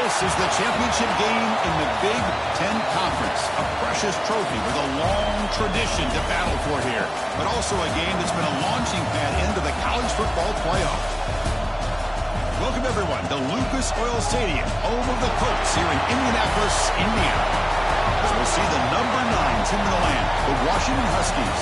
This is the championship game in the Big Ten Conference. A precious trophy with a long tradition to battle for here. But also a game that's been a launching pad into the college football playoff. Welcome, everyone, to Lucas Oil Stadium, home of the Colts here in Indianapolis, Indiana. As we'll see the number 9 team in the land, the Washington Huskies,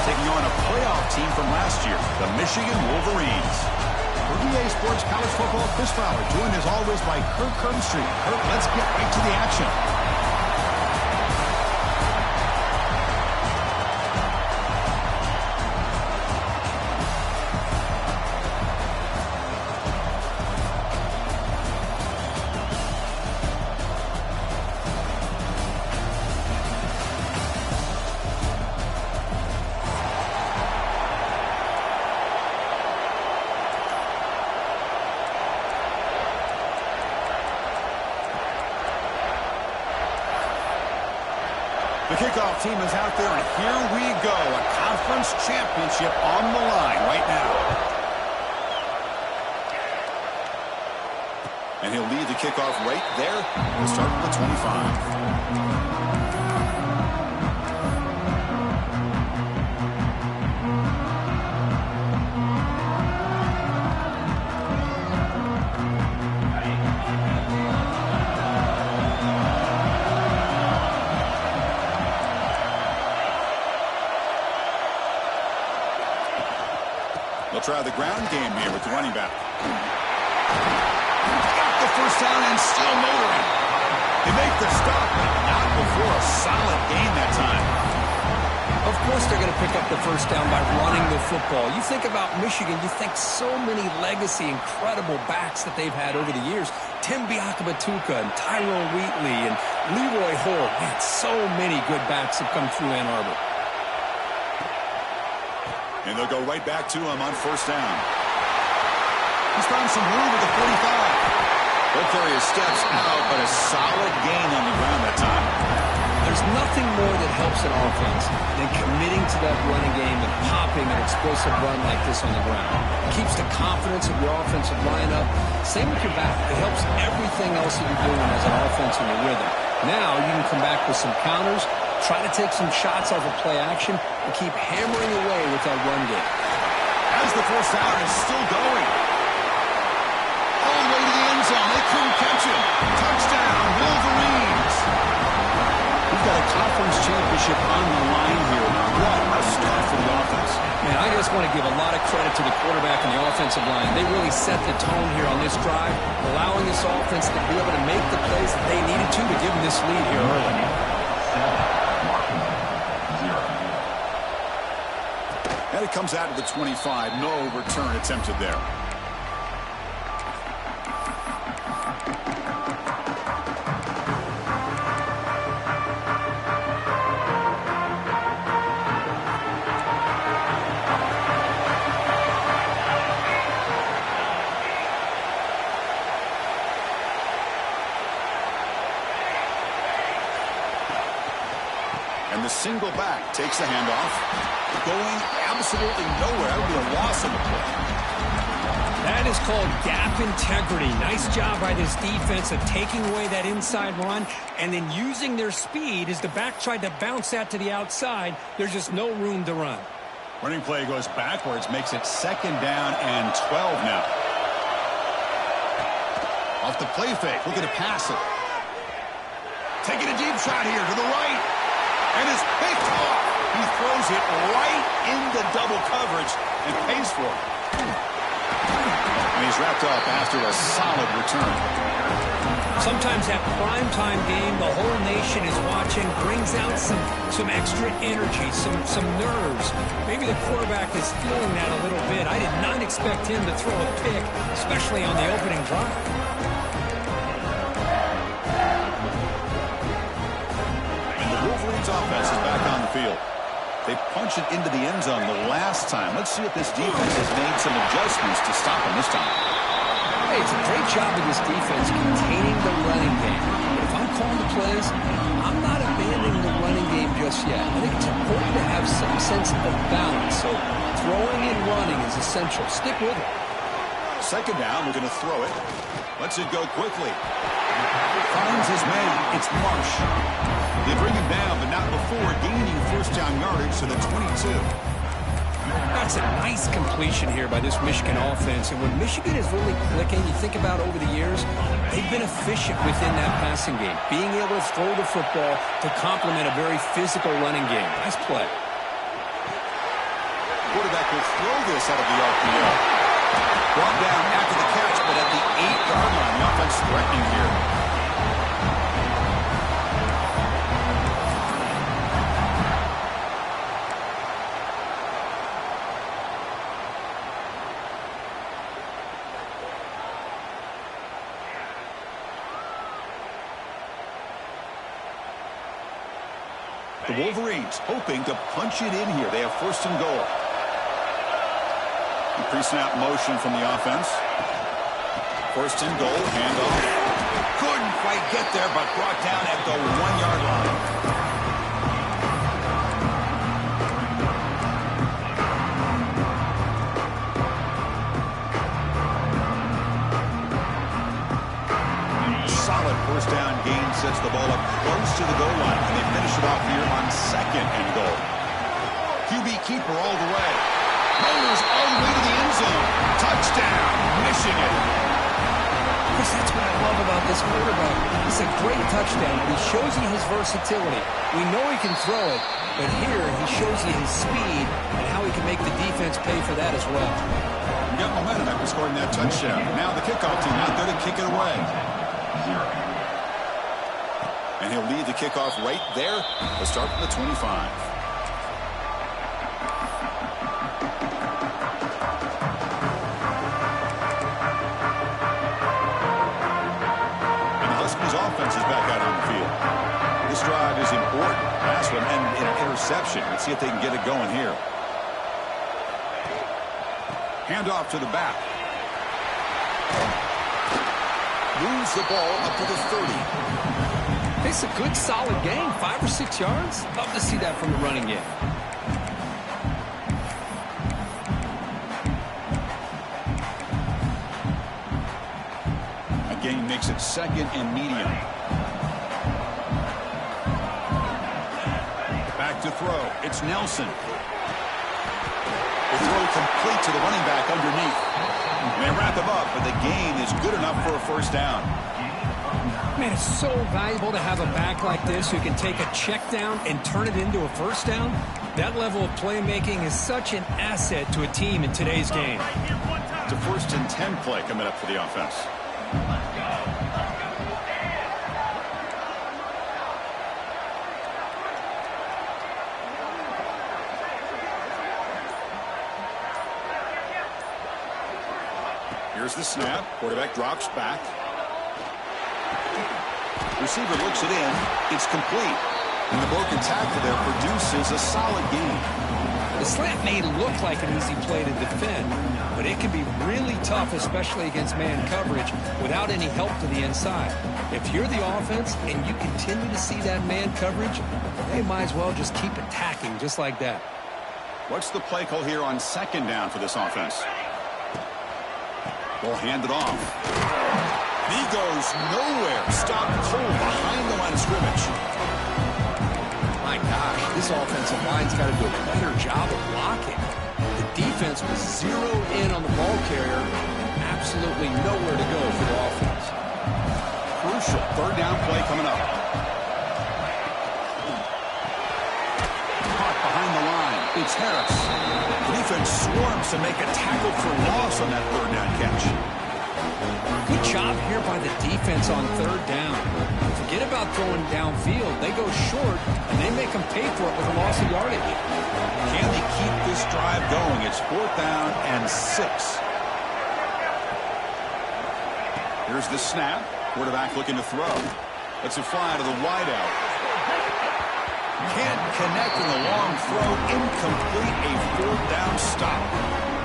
taking on a playoff team from last year, the Michigan Wolverines. For VA Sports College Football, Chris Fowler, joined as always by Kirk Herbstreit. Kirk, let's get right to the action. The kickoff team is out there, and here we go. A conference championship on the line right now. And he'll lead the kickoff right there. We'll start at the 25. They'll try the ground game here with the running back. Got the first down and still motoring. They make the stop, but not before a solid gain that time. Of course they're going to pick up the first down by running the football. You think about Michigan, you think so many legacy, incredible backs that they've had over the years. Tim Biakabatuka and Tyrone Wheatley and Leroy Hoare. Man, so many good backs have come through Ann Arbor. And they'll go right back to him on first down. He's found some room at the 45. He'll carry his steps out, but a solid gain on the ground that time. There's nothing more that helps an offense than committing to that running game and popping an explosive run like this on the ground. It keeps the confidence of your offensive line up. Same with your back. It helps everything else that you're doing as an offense in your rhythm. Now you can come back with some counters, try to take some shots off of play action, and keep hammering away with that run game. As the first down is still going. All the way to the end zone. They couldn't catch him. Touchdown, Wolverines. We've got a conference championship on the line here. What a start for the offense. Man, I just want to give a lot of credit to the quarterback and the offensive line. They really set the tone here on this drive, allowing this offense to be able to make the plays that they needed to give them this lead here early. And it comes out of the 25. No return attempted there. And the single back takes the handoff. Going absolutely nowhere. That would be a loss in the play. That is called gap integrity. Nice job by this defense of taking away that inside run and then using their speed as the back tried to bounce that to the outside. There's just no room to run. Running play goes backwards, makes it second down and 12 now. Off the play fake, looking to pass it. Taking a deep shot here to the right. And it's picked off. He throws it right into double coverage and pays for it. And he's wrapped up after a solid return. Sometimes that primetime game, the whole nation is watching, brings out some extra energy, some nerves. Maybe the quarterback is feeling that a little bit. I did not expect him to throw a pick, especially on the opening drive. Wolverines offense is back on the field. They punched it into the end zone the last time. Let's see if this defense has made some adjustments to stop them this time. Hey, it's a great job of this defense containing the running game. But if I'm calling the plays, I'm not abandoning the running game just yet. I think it's important to have some sense of balance. So throwing and running is essential. Stick with it. Second down, we're going to throw it. Lets it go quickly. Finds his man. It's Marsh. They bring him down, but not before gaining first down yardage to the 22. That's a nice completion here by this Michigan offense. And when Michigan is really clicking, you think about over the years, they've been efficient within that passing game, being able to throw the football to complement a very physical running game. Nice play. Quarterback will throw this out of the RPO. Brought down after the catch, but at the 8-yard line, the offense threatening here. The Wolverines hoping to punch it in here. They have first and goal. Pre-snap motion from the offense. First and goal, handoff. Couldn't quite get there, but brought down at the 1-yard line. Solid first down gain sets the ball up close to the goal line, and they finish it off here on second and goal. QB keeper all the way. Rolls all the way to the end zone. Touchdown, Michigan. Chris, that's what I love about this quarterback. It's a great touchdown, but he shows you his versatility. We know he can throw it, but here he shows you his speed and how he can make the defense pay for that as well. He got momentum after scoring that touchdown. Now the kickoff team out there to kick it away. And he'll lead the kickoff right there. Let's start from the 25. Offense is back out on the field. This drive is important. Last one and an interception. Let's see if they can get it going here. Handoff to the back. Moves the ball up to the 30. It's a good, solid gain. 5 or 6 yards. Love to see that from the running game. Gain makes it second and medium. Back to throw. It's Nelson. The throw complete to the running back underneath. And they wrap him up, but the gain is good enough for a first down. Man, it's so valuable to have a back like this who can take a check down and turn it into a first down. That level of playmaking is such an asset to a team in today's game. It's a first and 10 play coming up for the offense. Here's the snap. Quarterback drops back. Receiver looks it in. It's complete. And the broken tackle there produces a solid gain. The slant may look like an easy play to defend, but it can be really tough, especially against man coverage, without any help to the inside. If you're the offense and you continue to see that man coverage, they might as well just keep attacking just like that. What's the play call here on second down for this offense? Ball handed off. He goes nowhere. Stopped cold behind the line of scrimmage. My gosh, this offensive line's got to do a better job of blocking. The defense was zeroed in on the ball carrier and absolutely nowhere to go for the offense. Crucial third down play coming up. Caught behind the line. It's Harris. The defense swarms to make a tackle for loss on that third down catch. Good job here by the defense on third down. Forget about throwing downfield. They go short, and they make them pay for it with a loss of yardage. Can they keep this drive going? It's 4th down and 6. Here's the snap. Quarterback looking to throw. Let's it fly to the wideout. Can't connect in the long throw. Incomplete. A 4th down stop.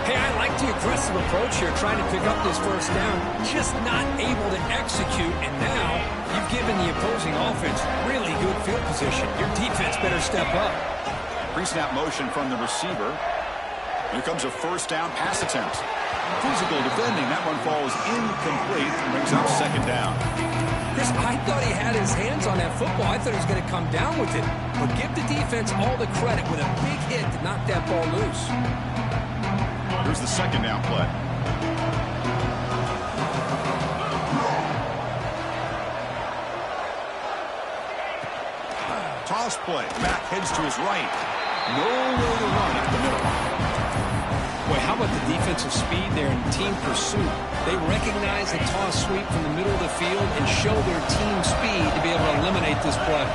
Hey, I like the aggressive approach here, trying to pick up this first down. Just not able to execute, and now you've given the opposing offense really good field position. Your defense better step up. Pre-snap motion from the receiver. Here comes a first down pass attempt. Physical defending. That one falls incomplete. Brings up second down. Chris, I thought he had his hands on that football. I thought he was going to come down with it. But give the defense all the credit with a big hit to knock that ball loose. Here's the second down play. Toss play. Back heads to his right. Nowhere to run up the middle. Boy, how about the defensive speed there in team pursuit? They recognize the toss sweep from the middle of the field and show their team speed to be able to eliminate this play.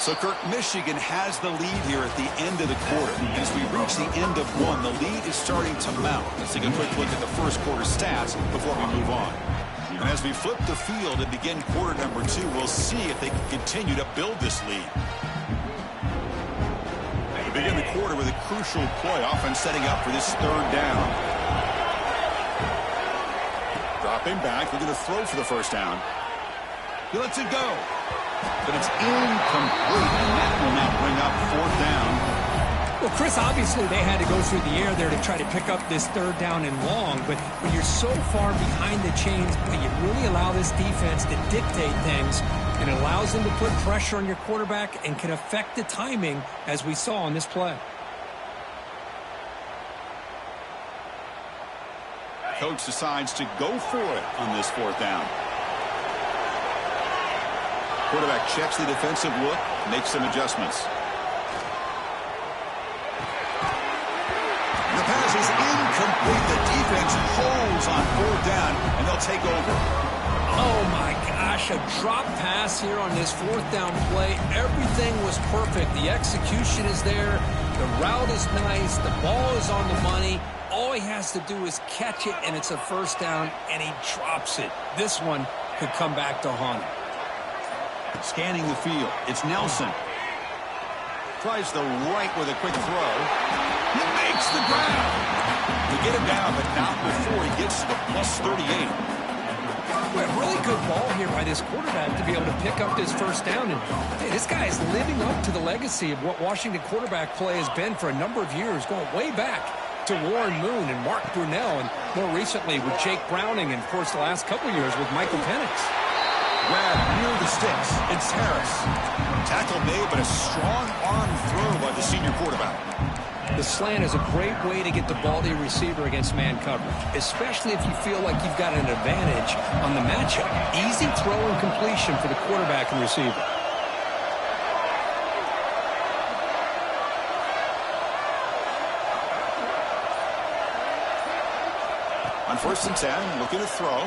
So, Kirk, Michigan has the lead here at the end of the quarter. As we reach the end of one, the lead is starting to mount. Let's take a quick look at the first quarter stats before we move on. And as we flip the field and begin quarter number 2, we'll see if they can continue to build this lead. They begin the quarter with a crucial play, offense setting up for this third down. Dropping back, looking to throw for the first down. He lets it go. But it's incomplete, and that will now bring up fourth down. Well, Chris, obviously they had to go through the air there to try to pick up this third down and long, but when you're so far behind the chains, you really allow this defense to dictate things, and it allows them to put pressure on your quarterback and can affect the timing, as we saw on this play. Coach decides to go for it on this fourth down. Quarterback checks the defensive look, makes some adjustments. The pass is incomplete. The defense holds on fourth down, and they'll take over. Oh, my gosh, a drop pass here on this fourth down play. Everything was perfect. The execution is there. The route is nice. The ball is on the money. All he has to do is catch it, and it's a first down, and he drops it. This one could come back to haunt him. Scanning the field, it's Nelson. Tries the right with a quick throw. He makes the grab. To get him down, but not before he gets to the plus 38. Well, really good ball here by this quarterback to be able to pick up this first down. And hey, this guy is living up to the legacy of what Washington quarterback play has been for a number of years, going way back to Warren Moon and Mark Brunell, and more recently with Jake Browning, and of course the last couple years with Michael Penix. Grab near the sticks. It's Harris. Tackle made, but a strong arm throw by the senior quarterback. The slant is a great way to get the ball to your receiver against man coverage, especially if you feel like you've got an advantage on the matchup. Easy throw and completion for the quarterback and receiver. On 1st and 10, looking to throw.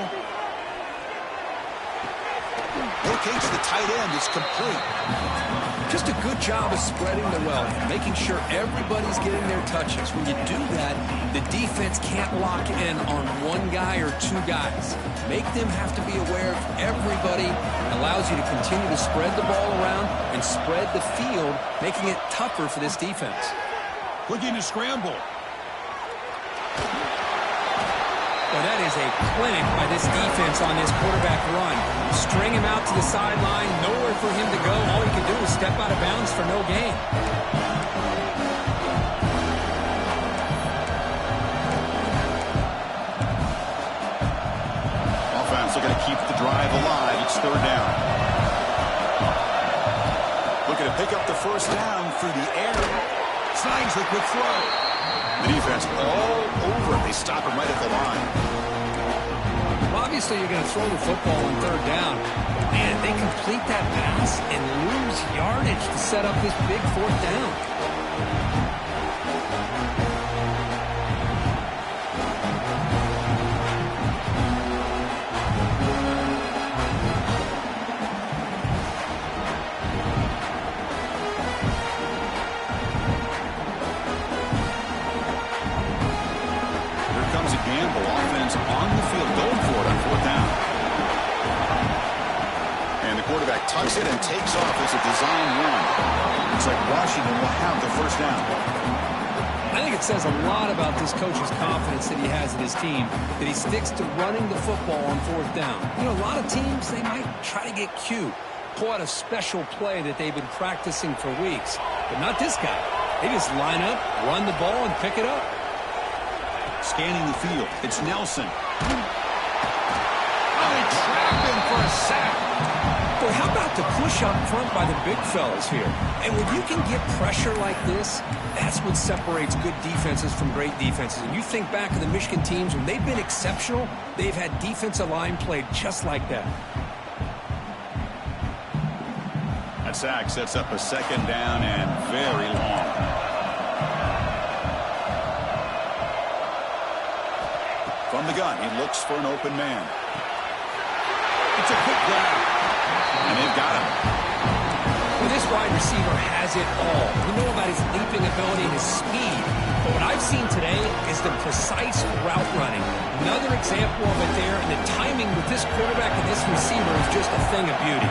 Locates the tight end. It's complete. Just a good job of spreading the wealth, making sure everybody's getting their touches. When you do that, the defense can't lock in on one guy or two guys. Make them have to be aware of everybody. Allows you to continue to spread the ball around and spread the field, making it tougher for this defense. Looking to scramble. Well, that is a clinic by this defense on this quarterback run. String him out to the sideline, nowhere for him to go. All he can do is step out of bounds for no gain. Offense looking to keep the drive alive. It's third down. Looking to pick up the first down through the air. Snags the quick throw. The defense all over. They stop him right at the line. Well, obviously, you're going to throw the football on third down. And they complete that pass and lose yardage to set up this big fourth down. Tucks it and takes off as a design run. Looks like Washington will have the first down. I think it says a lot about this coach's confidence that he has in his team, that he sticks to running the football on fourth down. You know, a lot of teams, they might try to get cute, pull out a special play that they've been practicing for weeks, but not this guy. They just line up, run the ball, and pick it up. Scanning the field, it's Nelson. Oh, they trap him for a sack. Boy, how about the push up front by the big fellas here? And when you can get pressure like this, that's what separates good defenses from great defenses. And you think back to the Michigan teams, when they've been exceptional, they've had defensive line played just like that. That sack sets up a second down and very long. From the gun, he looks for an open man. It's a quick grab. And they've got him. Well, this wide receiver has it all. We know about his leaping ability and his speed. But what I've seen today is the precise route running. Another example of it there, and the timing with this quarterback and this receiver is just a thing of beauty.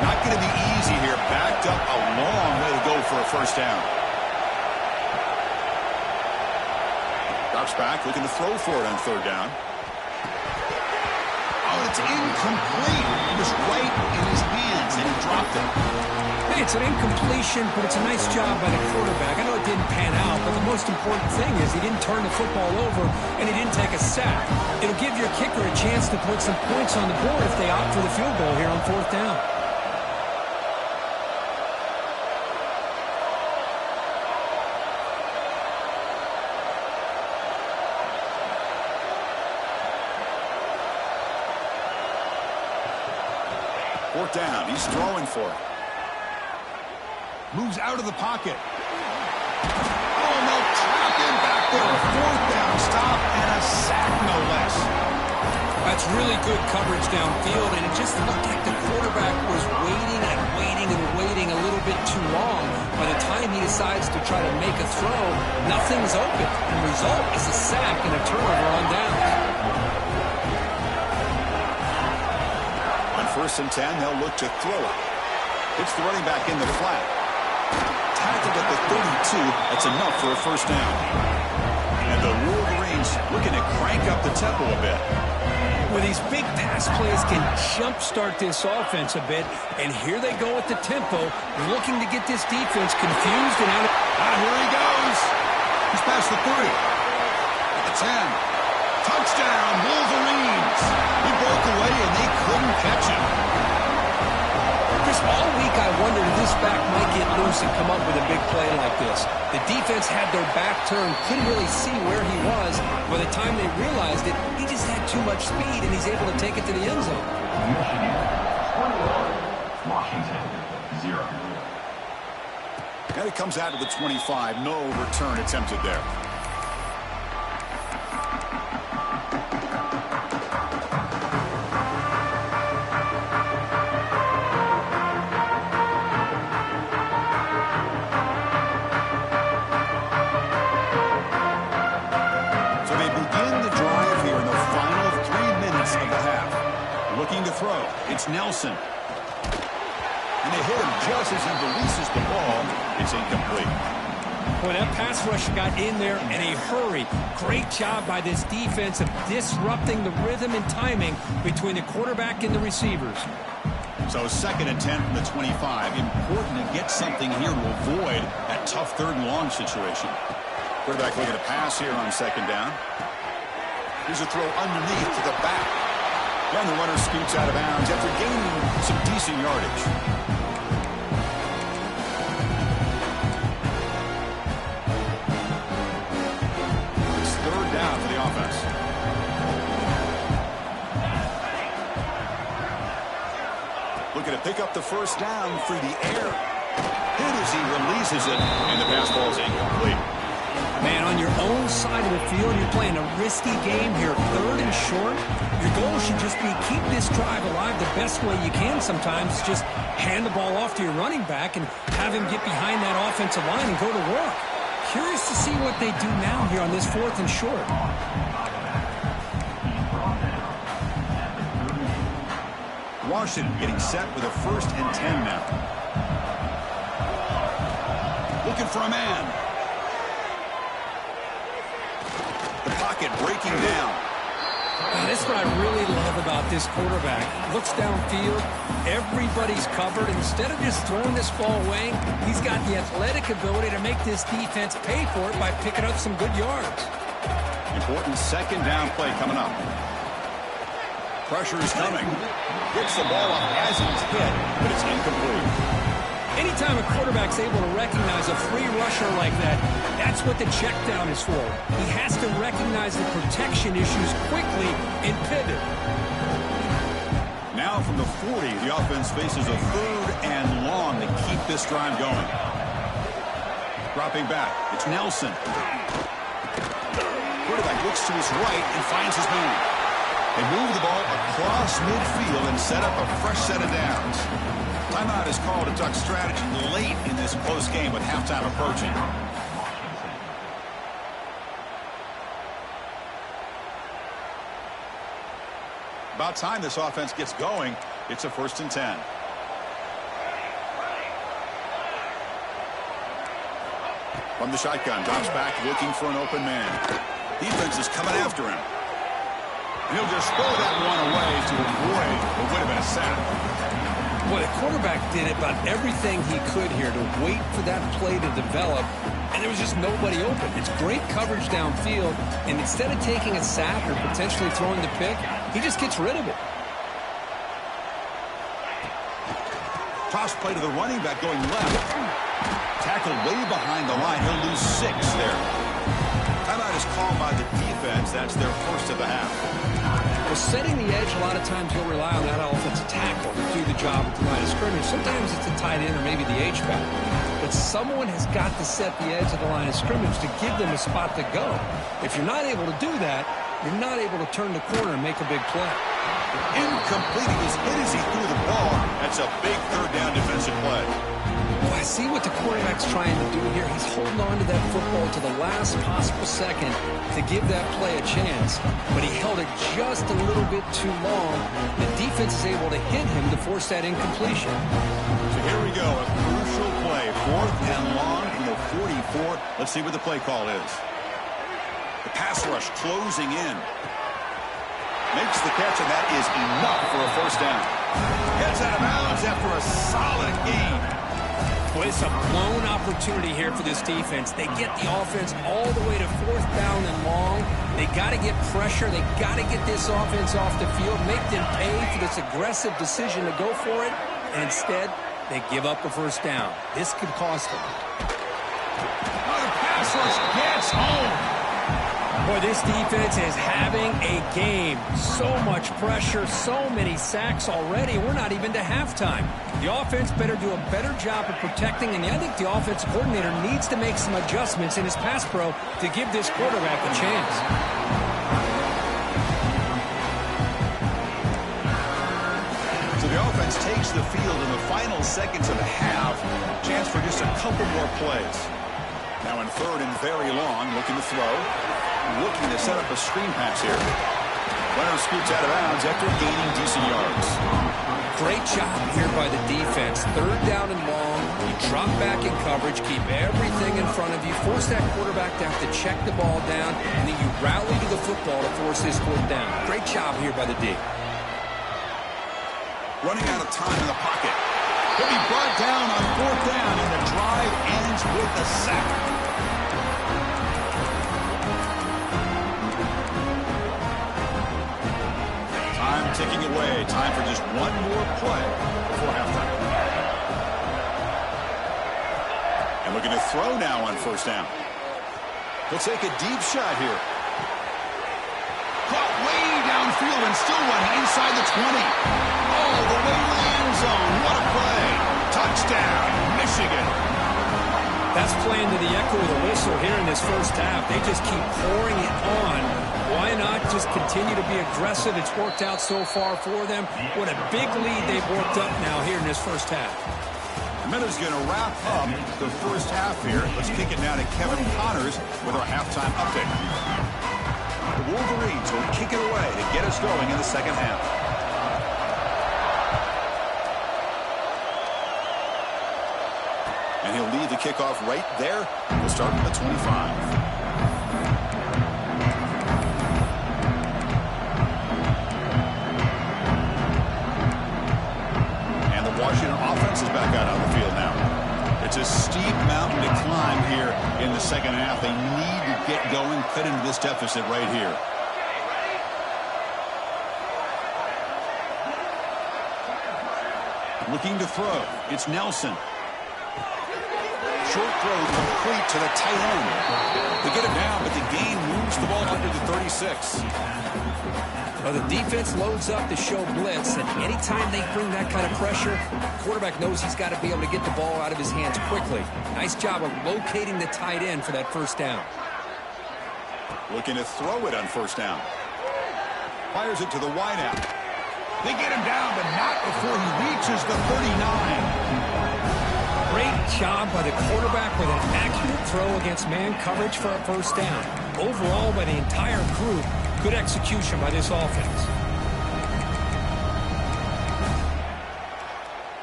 Not going to be easy here. Backed up a long way to go for a first down. Drops back, looking to throw for it on third down. Oh, it's incomplete. It was right in his hands, and he dropped it. Hey, it's an incompletion, but it's a nice job by the quarterback. I know it didn't pan out, but the most important thing is he didn't turn the football over, and he didn't take a sack. It'll give your kicker a chance to put some points on the board if they opt for the field goal here on fourth down. Fourth down. He's throwing for it. Moves out of the pocket. Oh, no. Trap him back there. A fourth down stop and a sack, no less. That's really good coverage downfield, and it just looked like the quarterback was waiting and waiting and waiting a little bit too long. By the time he decides to try to make a throw, nothing's open. The result is a sack and a turnover on downs. First and 10, they'll look to throw it. It's the running back in the flat. Tackled at the 32. That's enough for a first down. And the Wolverines looking to crank up the tempo a bit. Well, these big pass plays can jumpstart this offense a bit. And here they go with the tempo, looking to get this defense confused and out of... Here he goes. He's past the 30. At the 10. Touchdown, Wolverines. He broke away, and they couldn't catch him. Chris, all week I wondered if this back might get loose and come up with a big play like this. The defense had their back turned, couldn't really see where he was. By the time they realized it, he just had too much speed, and he's able to take it to the end zone. Michigan 21, Washington 0. And it comes out of the 25. No return attempted there. It's Nelson. And they hit him just as he releases the ball. It's incomplete. Boy, that pass rush got in there in a hurry. Great job by this defense of disrupting the rhythm and timing between the quarterback and the receivers. So second and 10 from the 25. Important to get something here to avoid that tough third and long situation. Quarterback looking to pass here on second down. Here's a throw underneath to the back. And the runner scoots out of bounds after gaining some decent yardage. It's third down for the offense. Looking to pick up the first down through the air. Hit as he releases it, and the pass ball is incomplete. Man, on your own side of the field, you're playing a risky game here, third and short. Your goal should just be keep this drive alive the best way you can sometimes. Just hand the ball off to your running back and have him get behind that offensive line and go to work. Curious to see what they do now here on this fourth and short. Washington getting set with a first and 10 now. Looking for a man. The pocket breaking down. This is what I really love about this quarterback. Looks downfield, everybody's covered. Instead of just throwing this ball away, he's got the athletic ability to make this defense pay for it by picking up some good yards. Important second down play coming up. Pressure is coming. Gets the ball up as he's hit, but it's incomplete. Anytime a quarterback's able to recognize a free rusher like that, that's what the check down is for. He has to recognize the protection issues quickly and pivot. Now from the 40, the offense faces a 3rd and long to keep this drive going. Dropping back, it's Nelson. Quarterback looks to his right and finds his man. They move the ball across midfield and set up a fresh set of downs. Timeout is called to duck strategy late in this close game with halftime approaching. About time this offense gets going. It's a 1st and 10. From the shotgun, drops back looking for an open man. Defense is coming after him. And he'll just throw that one away to avoid what would have been a sack. Well, the quarterback did about everything he could here to wait for that play to develop, and there was just nobody open. It's great coverage downfield, and instead of taking a sack or potentially throwing the pick, he just gets rid of it. Toss play to the running back going left. Tackled way behind the line. He'll lose 6 there. Timeout is called by the defense. That's their first of the half. Well, setting the edge, a lot of times you'll rely on that offensive tackle to do the job at the line of scrimmage. Sometimes it's a tight end or maybe the H-back. But someone has got to set the edge of the line of scrimmage to give them a spot to go. If you're not able to do that, you're not able to turn the corner and make a big play. Incomplete. He was hit as he threw the ball. That's a big 3rd down defensive play. Well, I see what the quarterback's trying to do here. He's holding on to that football to the last possible second to give that play a chance. But he held it just a little bit too long. The defense is able to hit him to force that incompletion. So here we go. A crucial play. 4th and long from the 44. Let's see what the play call is. The pass rush closing in. Makes the catch, and that is enough for a 1st down. Gets out of bounds after a solid gain. Well, it's a blown opportunity here for this defense. They get the offense all the way to 4th down and long. They got to get pressure. They got to get this offense off the field, make them pay for this aggressive decision to go for it. And instead, they give up a 1st down. This could cost them. Oh, the pass rush gets home. Boy, this defense is having a game. So much pressure, so many sacks already. We're not even to halftime. The offense better do a better job of protecting, and I think the offensive coordinator needs to make some adjustments in his pass pro to give this quarterback a chance. So the offense takes the field in the final seconds of the half. Chance for just a couple more plays. Now in 3rd and very long, looking to throw. Looking to set up a screen pass here. Runner scoots out of bounds after gaining decent yards. Great job here by the defense. 3rd down and long. You drop back in coverage, keep everything in front of you, force that quarterback to have to check the ball down, and then you rally to the football to force this 4th down. Great job here by the D. Running out of time in the pocket. He'll be brought down on 4th down, and the drive ends with a sack. Time ticking away. Time for just one more play before halftime. And looking to throw now on 1st down. He'll take a deep shot here. Caught way downfield and still running inside the 20. All the way to the end zone. What a play. Touchdown, Michigan. That's playing to the echo of the whistle here in this 1st half. They just keep pouring it on. Why not just continue to be aggressive? It's worked out so far for them. What a big lead they've worked up now here in this 1st half. The minute's going to wrap up the 1st half here. Let's kick it now to Kevin Connors with our halftime update. The Wolverines will kick it away to get us going in the 2nd half. And he'll lead the kickoff right there. We'll start at the 25. this deficit right here. Looking to throw. It's Nelson. Short throw complete to the tight end. They get it down, but the gain moves the ball under the 36. Well, the defense loads up to show blitz, and anytime they bring that kind of pressure, the quarterback knows he's got to be able to get the ball out of his hands quickly. Nice job of locating the tight end for that first down. Looking to throw it on first down. Fires it to the wideout. They get him down, but not before he reaches the 39. Great job by the quarterback with an accurate throw against man coverage for a first down. Overall, by the entire group, good execution by this offense.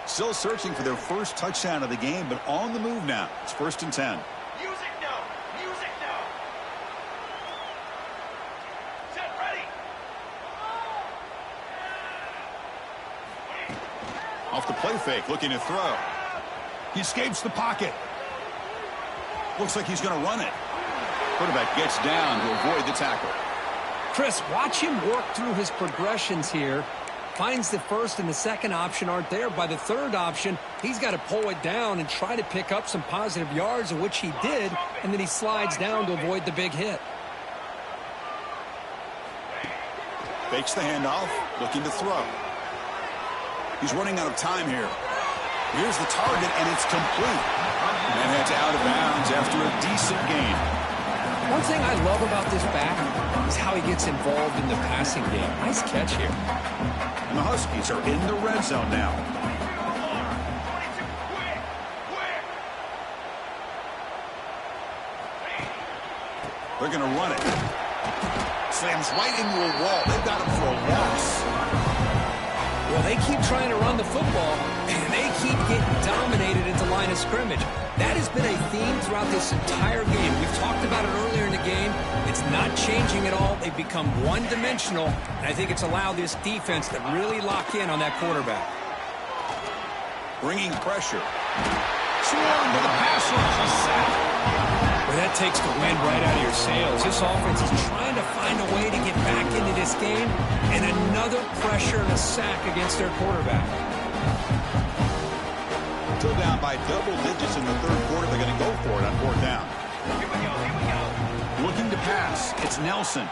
Still searching for their first touchdown of the game, but on the move now. It's 1st and 10. Music now. Music now. Set ready. Off the play fake, looking to throw. He escapes the pocket. Looks like he's going to run it. Quarterback gets down to avoid the tackle. Chris, watch him work through his progressions here. Finds the first and the second option aren't there. By the third option, he's got to pull it down and try to pick up some positive yards, of which he did, and then he slides down to avoid the big hit. Fakes the handoff, looking to throw. He's running out of time here. Here's the target, and it's complete. And that's out of bounds after a decent gain. One thing I love about this back is how he gets involved in the passing game. Nice catch here. And the Huskies are in the red zone now. They're going to run it. Slams right into a wall. They've got him for a loss. Well, they keep trying to run the football, and they keep getting dominated at the line of scrimmage. That has been a theme throughout this entire game. We've talked about it earlier in the game. It's not changing at all. They've become one-dimensional, and I think it's allowed this defense to really lock in on that quarterback. Bringing pressure. Swarm to the pass rush. A sack. Well, that takes the wind right out of your sails. This offense is trying to find a way to get back into this game, and another pressure and a sack against their quarterback. Still down by double digits in the third quarter. They're going to go for it on fourth down. Here we go. Here we go. Looking to pass. It's Nelson.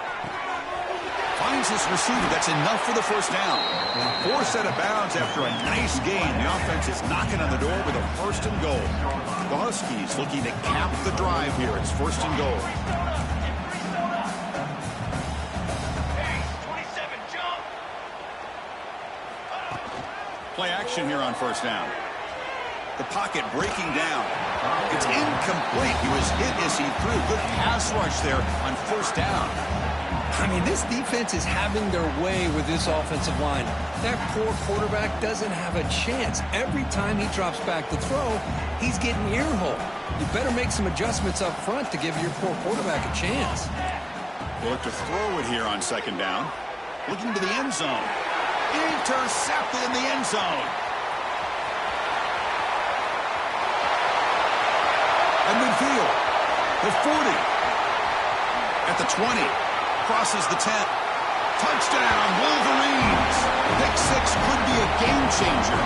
Finds his receiver. That's enough for the first down. Forced out of bounds after a nice gain. The offense is knocking on the door with a 1st and goal. The Huskies looking to cap the drive here. It's 1st and goal. Hey, 27, jump. Play action here on first down. The pocket breaking down. It's incomplete. He was hit as he threw. Good pass rush there on first down. I mean, this defense is having their way with this offensive line. That poor quarterback doesn't have a chance. Every time he drops back to throw, he's getting earholed. You better make some adjustments up front to give your poor quarterback a chance. They look to throw it here on second down. Looking to the end zone. Intercepted in the end zone. At midfield. The 40. At the 20. Crosses the 10. Touchdown, Wolverines. Pick 6 could be a game changer.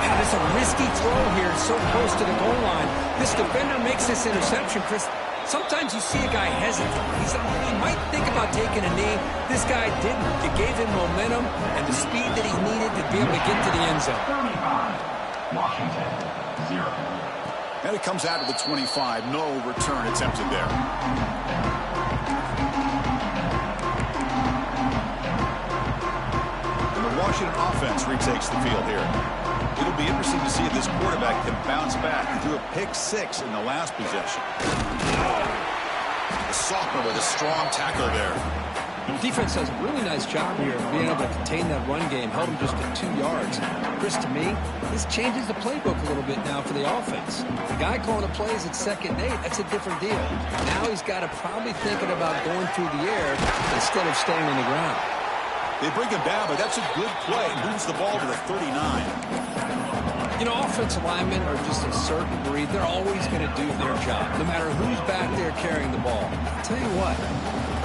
And it's a risky throw here, so close to the goal line. This defender makes this interception, Chris. Sometimes you see a guy hesitate. He might think about taking a knee. This guy didn't. It gave him momentum and the speed that he needed to be able to get to the end zone. 35. Washington, 0. And it comes out of the 25. No return attempted there. Washington offense retakes the field here. It'll be interesting to see if this quarterback can bounce back. He threw a pick 6 in the last possession. The sophomore with a strong tackle there. The defense does a really nice job here of being able to contain that run game, held him just at 2 yards. Chris, to me, this changes the playbook a little bit now for the offense. The guy calling the plays at 2nd and 8, that's a different deal. Now he's got to probably thinking about going through the air instead of staying on the ground. They bring him down, but that's a good play. Moves the ball to the 39. You know, offensive linemen are just a certain breed. They're always going to do their job, no matter who's back there carrying the ball. I'll tell you what,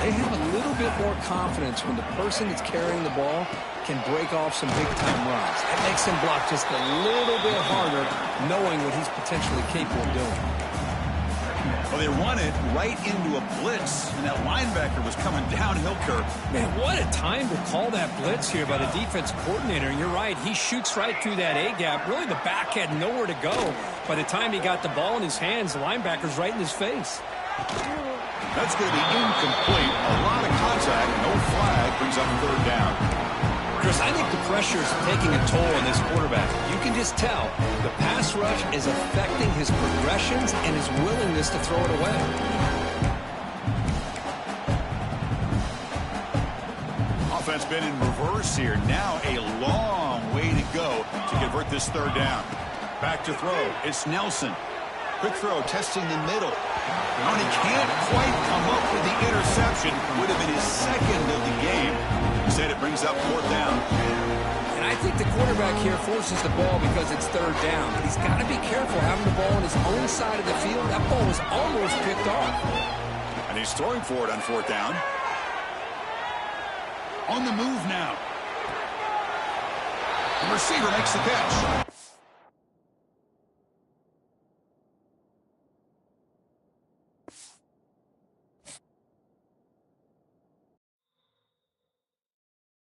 they have a little bit more confidence when the person that's carrying the ball can break off some big-time runs. It makes him block just a little bit harder, knowing what he's potentially capable of doing. Well, they run it right into a blitz, and that linebacker was coming downhill, Kirk. Man, what a time to call that blitz here by the defense coordinator. And you're right, he shoots right through that A-gap. Really, the back had nowhere to go. By the time he got the ball in his hands, the linebacker's right in his face. That's going to be incomplete. A lot of contact, no flag, brings up third down. Chris, I think the pressure is taking a toll on this quarterback. You can just tell the pass rush is affecting his progressions and his willingness to throw it away. Offense been in reverse here. Now a long way to go to convert this third down. Back to throw. It's Nelson. Quick throw, testing the middle. And he can't quite come up with the interception. Would have been his second of the game. Instead, it brings up fourth down. And I think the quarterback here forces the ball because it's third down. But he's got to be careful having the ball on his own side of the field. That ball was almost picked off. And he's throwing for it on fourth down. On the move now. The receiver makes the catch.